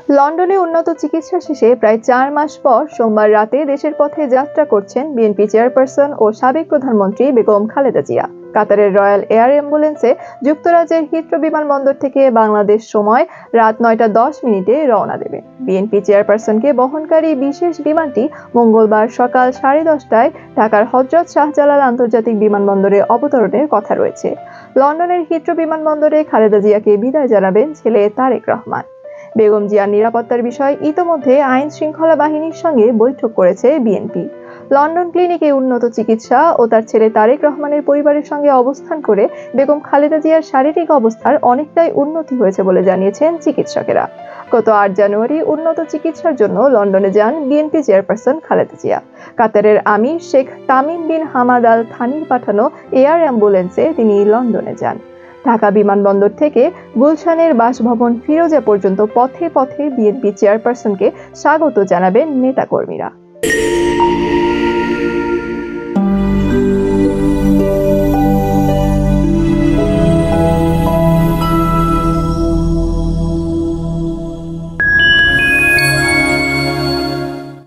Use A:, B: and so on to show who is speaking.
A: লন্ডনে উন্নত চিকিৎসা শেষে প্রায় ৪ মাস পর সোমবার রাতে দেশের পথে যাত্রা করছেন বিএনপি চেয়ারপারসন ও সাবেক প্রধানমন্ত্রী বেগম খালেদা জিয়া। কাতারের রয়্যাল এয়ার অ্যাম্বুলেন্সে যুক্তরাজ্যের হিথ্রো বিমানবন্দর থেকে বাংলাদেশ সময় রাত ৯টা ১০ মিনিটে রওনা দেবে। বিএনপি চেয়ারপারসনকে বহনকারী বিশেষ বিমানটি মঙ্গলবার সকাল 10:30টায় ঢাকার হযরত শাহজালাল আন্তর্জাতিক বিমানবন্দরে অবতরণের কথা রয়েছে। লন্ডনের হিথ্রো বিমানবন্দরে খালেদা জিয়াকে বিদায় জানাবেন ছেলে তারেক রহমান। বেগম জিয়ার নিরাপত্তার বিষয়ে ইতোমধ্যে আইন শৃঙ্খলা বাহিনীর সঙ্গে বৈঠক করেছে বিএনপি। লন্ডন ক্লিনিকে উন্নত চিকিৎসা ও তার ছেলে তারেক রহমানের পরিবারের সঙ্গে অবস্থান করে বেগম খালেদা জিয়ার শারীরিক অবস্থার অনেকটাই উন্নতি হয়েছে বলে জানিয়েছেন চিকিৎসকেরা। গত ৮ জানুয়ারি উন্নত চিকিৎসার জন্য লন্ডনে যান বিএনপি চেয়ারপারসন খালেদা জিয়া। কাতারের আমির Sheikh Tamim bin Hamad Al থানির পাঠানো এয়ার অ্যাম্বুলেন্সে তিনি লন্ডনে যান। ঢাকা বিমানবন্দর থেকে গুলশানের বাসভবন ফিরোজা পর্যন্ত পথে পথে বিএনপি চেয়ারপারসনকে স্বাগত জানাবেন নেতাকর্মীরা।